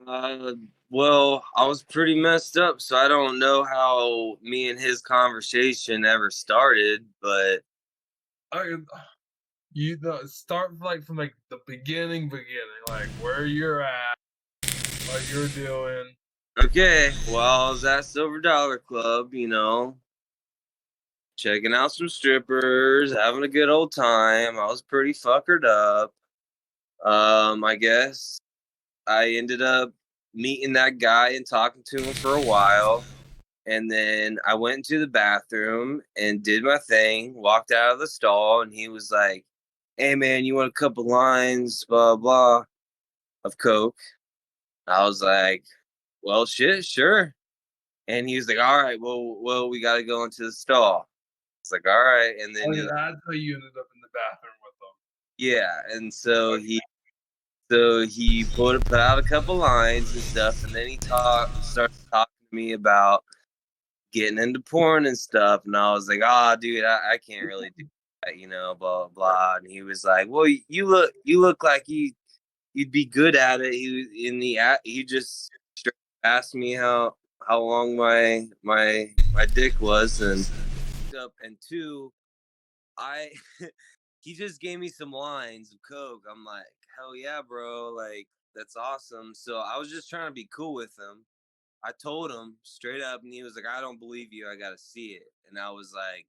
Uh, well, I was pretty messed up, so I don't know how me and his conversation ever started, but I start from like the beginning, like where you're at, what you're doing. okay. Well, I was at Silver Dollar Club, checking out some strippers, having a good old time. I was pretty fuckered up. I guess I ended up meeting that guy and talking to him for a while. And then I went into the bathroom and did my thing, walked out of the stall, and he was like, "Hey man, you want a couple lines, blah blah, of Coke?" I was like, "Well, shit, sure." And he was like, "All right, well, we got to go into the stall." It's like, "All right," and then Oh yeah, he, that's how you ended up in the bathroom with them. yeah, and so he put out a couple lines and stuff, and then he started talking to me about getting into porn and stuff, and I was like, "Ah, dude, I can't really do that, blah blah blah." And he was like, "Well, you look like you'd be good at it." He just straight asked me how long my dick was, and up and two, I he just gave me some lines of Coke. I'm like, hell yeah, bro, like that's awesome. So I was just trying to be cool with him. I told him straight up, and he was like, "I don't believe you. I got to see it." And I was like,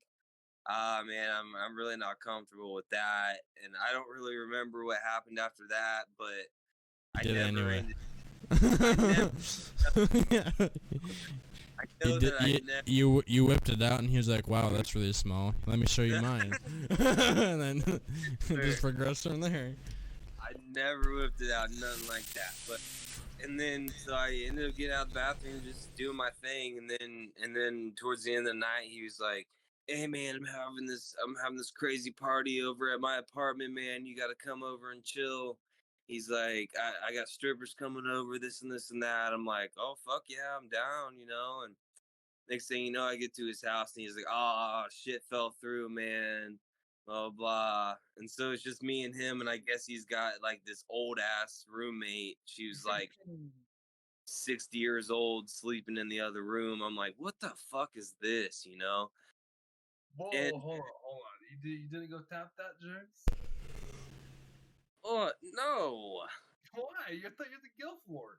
"Ah, man, I'm really not comfortable with that." And I don't really remember what happened after that, but I Did it never anyway. ended. I never. I You know did that I you, never. you you whipped it out and he was like, "Wow, that's really small. Let me show you mine." And then just progressed from there. I never whipped it out, nothing like that. But and then so I ended up getting out of the bathroom, just doing my thing, and then towards the end of the night, he was like, "Hey man, I'm having this crazy party over at my apartment, man. You got to come over and chill." He's like, I got strippers coming over, this and this and that. I'm like, "Oh fuck yeah, I'm down." And next thing you know, I get to his house and he's like, "Oh shit, fell through, man." Blah blah. And so it's just me and him, and I guess he's got like this old ass roommate. She was like 60 years old, sleeping in the other room. I'm like, what the fuck is this? And Whoa, hold on. You didn't go tap that, Jerks? oh no, Why? You're the guild lord.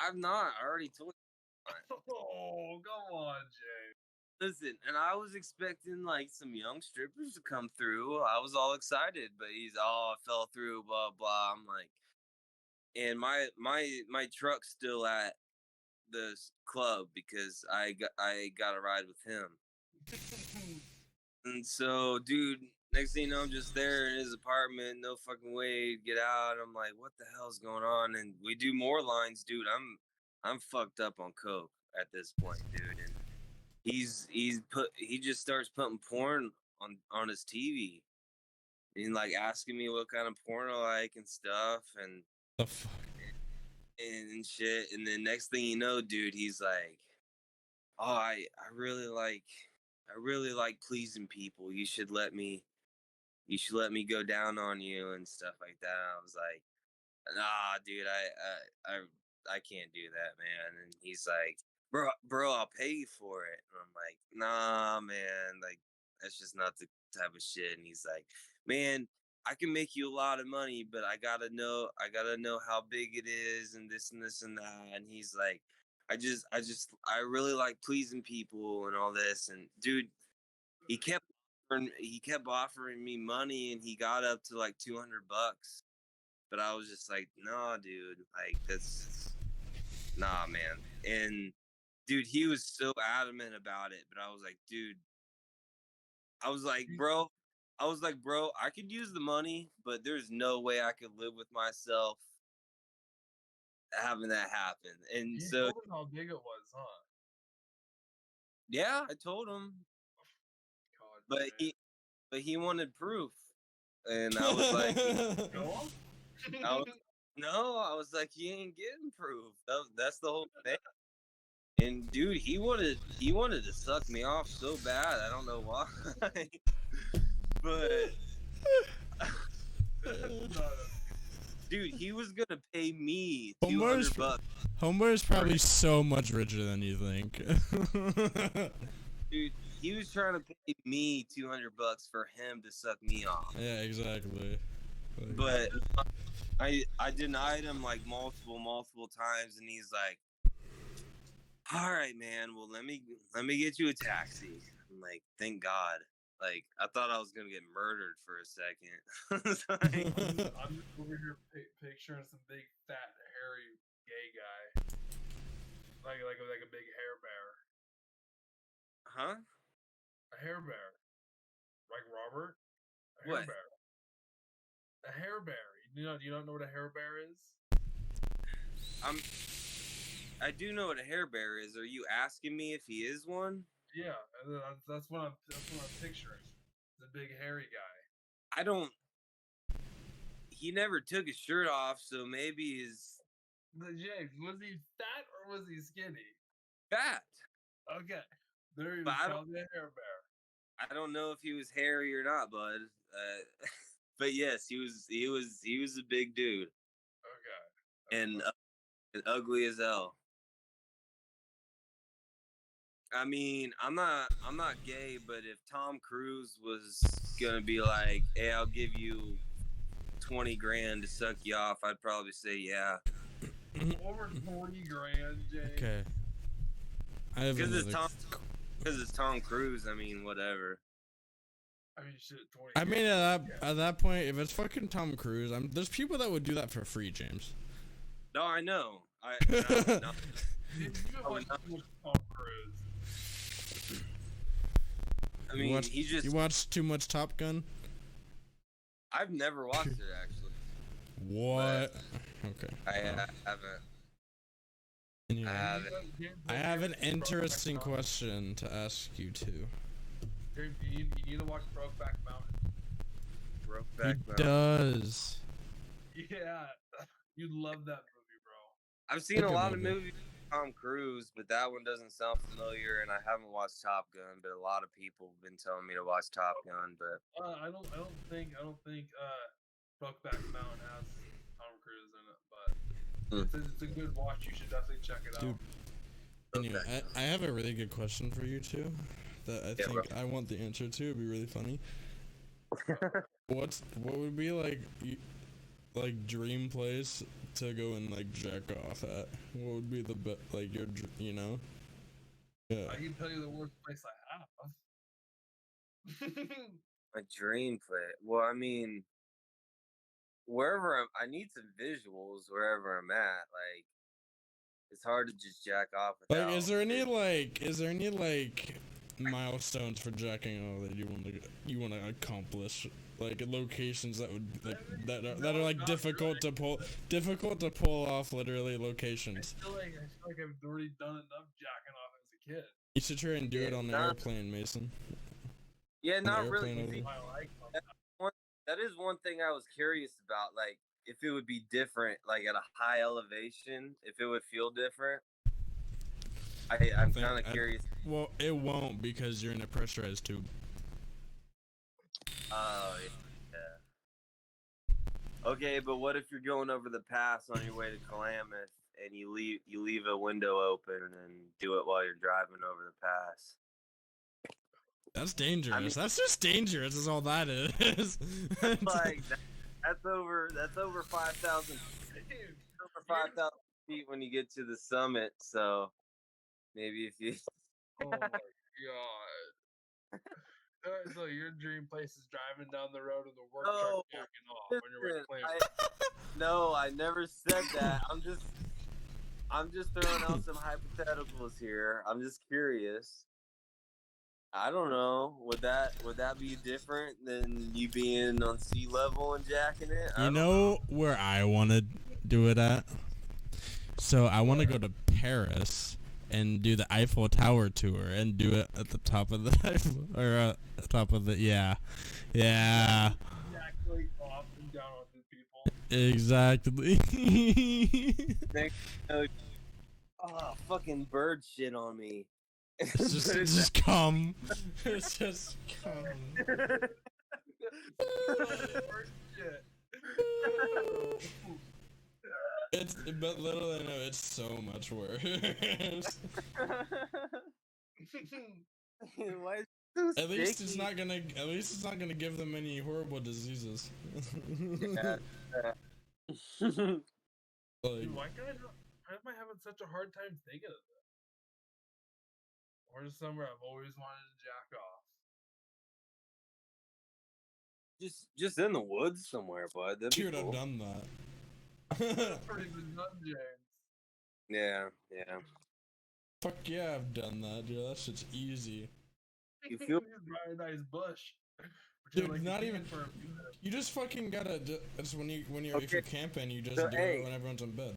I'm not. I already told you. Oh, come on, Jay. Listen, and I was expecting like some young strippers to come through. I was all excited, but he's all fell through, blah blah. I'm like, and my truck's still at the club because I got a ride with him. And so, dude, next thing you know, I'm just there in his apartment. No fucking way to get out. I'm like, what the hell's going on? And we do more lines, dude. I'm fucked up on coke at this point, dude. And he just starts putting porn on his TV and like asking me what kind of porn I like and stuff The fuck? and shit. And then next thing you know, dude, he's like, "Oh, I really like pleasing people. You should let me go down on you and stuff like that." I was like, "Nah, dude, I can't do that, man." And he's like, "Bro, I'll pay you for it." And I'm like, "Nah, man, like that's just not the type of shit." And he's like, "Man, I can make you a lot of money, but I gotta know how big it is and this and this and that." And he's like, I really like pleasing people and all this." And dude, he kept offering me money, and he got up to like $200, but I was just like, "Nah, dude, like that's nah, man." And dude, he was so adamant about it, but I was like, "Bro, I could use the money, but there's no way I could live with myself having that happen." And You so, told him how big it was, huh? yeah, I told him, God, but Jay. he wanted proof, and I was like, Go on. I was no, I was like, "You ain't getting proof." That's the whole thing. And dude, he wanted to suck me off so bad. I don't know why, but No, no. Dude, he was gonna pay me Homer's $200. Homer is probably so much richer than you think. Dude, he was trying to pay me $200 for him to suck me off. Yeah, exactly. Like, But I denied him like multiple times, and he's like, "All right, man. Well, let me get you a taxi." I'm like, "Thank God." Like, I thought I was gonna get murdered for a second. It's like, I'm just over here picturing some big fat hairy gay guy, like a big hair bear, huh? a hair bear, like Robert, a hair What? bear, a hair bear. You don't know what a hair bear is? I do know what a hair bear is. Are you asking me if he is one? Yeah, that's what I'm picturing. The big hairy guy. I don't. He never took his shirt off, so maybe he's James, was he fat or was he skinny? fat. Okay, there he But was, I don't- probably a hair bear. I don't know if he was hairy or not, bud. But yes, he was a big dude Okay. and ugly as hell. I mean, I'm not gay, but if Tom Cruise was gonna be like, "Hey, I'll give you 20 grand to suck you off," I'd probably say yeah. Over 40 grand, James. okay. I have Because it's another. Tom Cruise. I mean, whatever. I mean, shit, 20. I mean, at that point, if it's fucking Tom Cruise, there's people that would do that for free, James. No, I know. No. You've been Oh, watching no. too much Tom Cruise. I mean, he just. You watched too much Top Gun. I've never watched it actually. What? Okay. I well, haven't. anyway, I haven't. I have an interesting question to ask you too. James, you need to watch Brokeback Mountain. He Brokeback Mountain. does. Yeah, you'd love that movie, bro. I've seen a Good lot of movie. movies with Tom Cruise, but that one doesn't sound familiar, and I haven't watched Top Gun, but a lot of people have been telling me to watch Top Gun, but I don't think Brokeback Mountain has Tom Cruise in it, but it's a good watch. You should definitely check it out. Dude. Anyway, I have a really good question for you too. That I think bro. I want the answer to. It'd be really funny. What would be like dream place to go and like jack off at? What would be the like your Yeah. I can tell you the worst place I have. my dream play. Well, I mean, I need some visuals wherever I'm at. Like, it's hard to just jack off without. Like, is there any milestones for jacking off that you want to accomplish? Like locations that would that are like difficult to pull off. Literally locations. I feel like I've already done enough jacking off as a kid. You should try and do it on an not- airplane, Mason. Yeah, not airplane really. over. I like That is one thing I was curious about. Like, if it would be different, like at a high elevation, if it would feel different. I'm think kind of curious. Well, it won't because you're in a pressurized tube. Oh, yeah. Okay, but what if you're going over the pass on your way to Klamath and you leave a window open and do it while you're driving over the pass? That's dangerous. I mean- That's just dangerous. Is all that is. Like that's over 5,000 over 5,000 feet when you get to the summit. So maybe if you Oh my god. So your dream place is driving down the road and the work No, truck jacking off when you're with Klamath. no, I never said that. I'm just throwing out some hypotheticals here. I'm just curious. I don't know. Would that be different than you being on sea level and jacking it? I You don't know where I want to do it at? So I want to go to Paris and do the Eiffel Tower tour and do it at the top of the top of the yeah. Exactly off and down on the people. Exactly. Oh, fucking bird shit on me. It's just come. It's just come. Worst shit. It's but little I know it's so much worse. Why is it so At least it's sticky? not gonna. At least it's not gonna give them any horrible diseases. Yeah. Dude, Like, why am I having such a hard time thinking of this? Where's somewhere I've always wanted to jack off? just in the woods somewhere, bud. That'd be dude, cool. I've done that. That's pretty good done, James. Yeah. Fuck yeah, I've done that, dude. That shit's easy. You feel- Very nice bush. Dude, Like not you even. for a few minutes. You just fucking gotta. It's when you're if you're Okay. camping, you just So, do hey. it when everyone's in bed.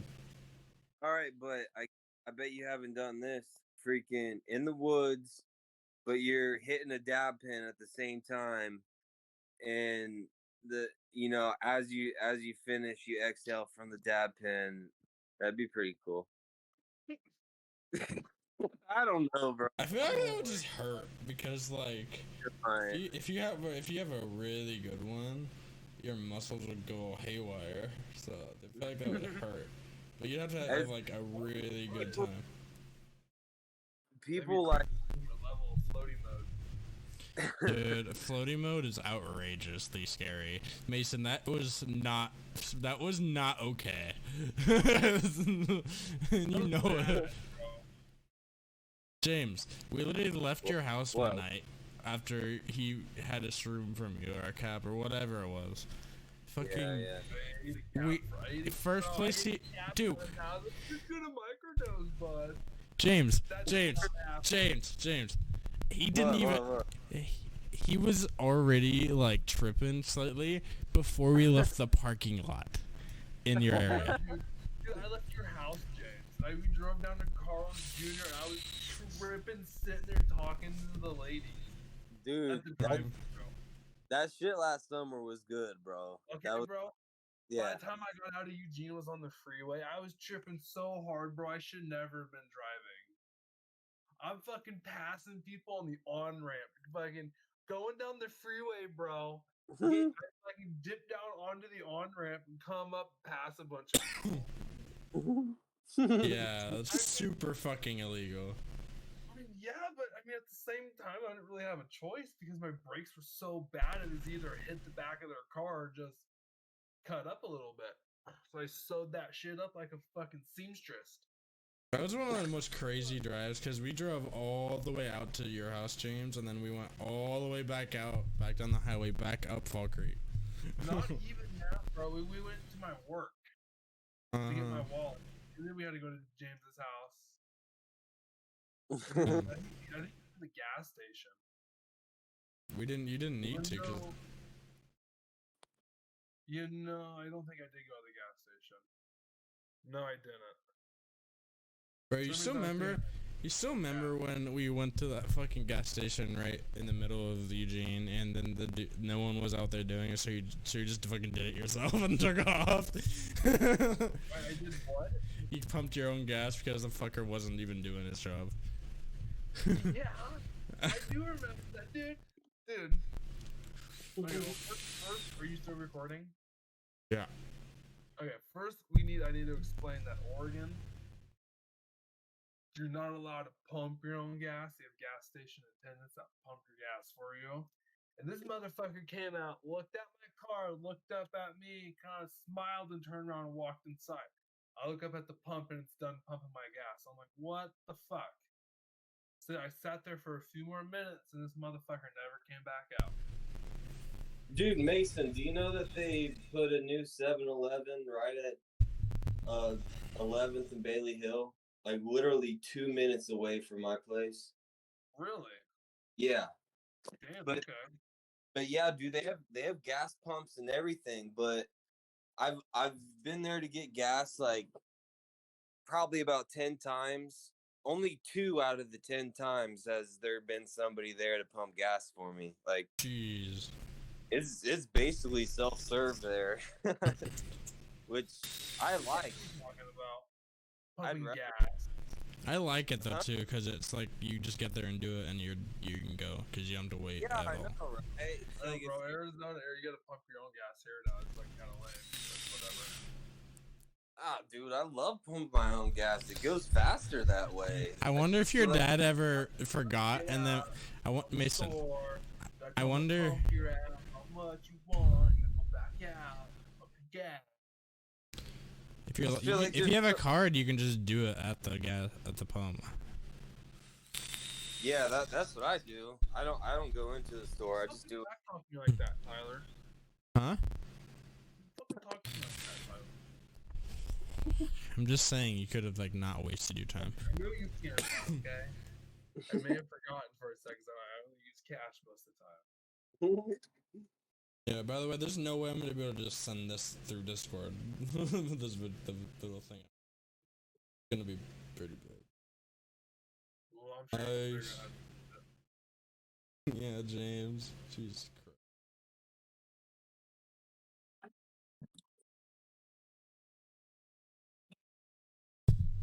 All right, but I bet you haven't done this. Freaking in the woods, but you're hitting a dab pen at the same time, and as you finish, you exhale from the dab pen. That'd be pretty cool. I don't know, bro. I feel like that would just hurt because like You're fine. if you have a really good one, your muscles would go haywire. So I feel like that would hurt. But you'd have to have like a really good time. People like A level of floaty mode. Dude, floaty mode is outrageously scary. Mason, that was not okay. And you know it. James, we literally left your house one night after he had a shroom from you or a cap or whatever it was. Fucking first place he dude. Just do the microdose, bud. James. That's He didn't even. He was already like tripping slightly before we left the parking lot in your area. Dude, I left your house, James. We drove down to Carl's Jr. and I was tripping, sitting there talking to the lady. dude, At the drive-thru. that shit last summer was good, bro. Okay, That was, bro. By yeah. the time I got out of Eugene, was on the freeway. I was tripping so hard, bro. I should never have been driving. I'm fucking passing people on the on ramp, fucking going down the freeway, bro. I fucking dip down onto the on ramp and come up past a bunch of people. Yeah, that's super fucking illegal. I mean, yeah, but I mean, at the same time, I didn't really have a choice because my brakes were so bad. It was either hit the back of their car or just cut up a little bit. So I sewed that shit up like a fucking seamstress. That was one of the most crazy drives because we drove all the way out to your house, James, and then we went all the way back out, back down the highway, back up Fall Creek. Not even that, bro. We went to my work to get my wallet. And then we had to go to James's house. I think the gas station. You didn't need to. 'Cause I don't think I did go to the gas station. No, I didn't. bro, you still remember? You still remember when we went to that fucking gas station right in the middle of Eugene, and then no one was out there doing it, so you just fucking did it yourself and took off. I did what? You pumped your own gas because the fucker wasn't even doing his job. Yeah, I do remember that, dude. Dude. Okay, well, first, are you still recording? Yeah. Okay, first I need to explain that Oregon, you're not allowed to pump your own gas. You have gas station attendants that pump your gas for you. And this motherfucker came out, looked at my car, looked up at me, kind of smiled and turned around and walked inside. I look up at the pump and it's done pumping my gas. I'm like, what the fuck? So I sat there for a few more minutes and this motherfucker never came back out. Dude, Mason, do you know that they put a new 7-Eleven right at 11th and Bailey Hill? Like literally 2 minutes away from my place. Really? Yeah. Damn, But- okay. But yeah, dude, they have gas pumps and everything, but I've been there to get gas like probably about 10 times. Only 2 out of the 10 times has there been somebody there to pump gas for me. Like Jeez. it's basically self-serve there. Which I like. What are you talking about? Pumping rather- gas. I like it though too, because it's like you just get there and do it, and you can go because you don't have to wait Yeah, at I all. know, right? Oh, Like, bro, Arizona, you gotta pump your own gas here now. It's like kind of lame. whatever. Ah, dude, I love pumping my own gas. It goes faster that way. I wonder if your feel like- dad ever forgot, and then I want Mason. Store, they're I gonna wonder- pump your ass how much you want, and go back out, pump your gas. If you're, I feel like if you have a there's- card, you can just do it at the pump. Yeah, that's what I do. I don't go into the store. I just do. Stop talking like that, Tyler. Huh? Stop talking like that, Tyler. I'm just saying you could have like not wasted your time. I know you can't, okay? I may have forgotten for a second, so I only use cash most of the time. Yeah. By the way, there's no way I'm gonna be able to just send this through Discord. this the little thing. It's gonna be pretty big. Well, I'm sure we'll Nice. figure it out. Yeah, James. Jesus Christ.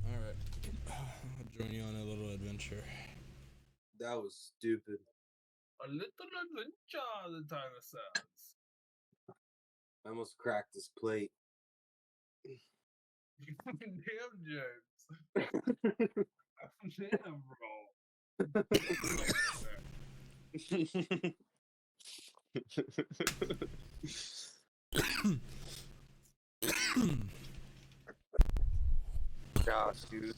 Alright. I'll join you on a little adventure. That was stupid. A little adventure, the Tyler says. I almost cracked this plate. Damn, James. Damn, bro. Gosh, dude.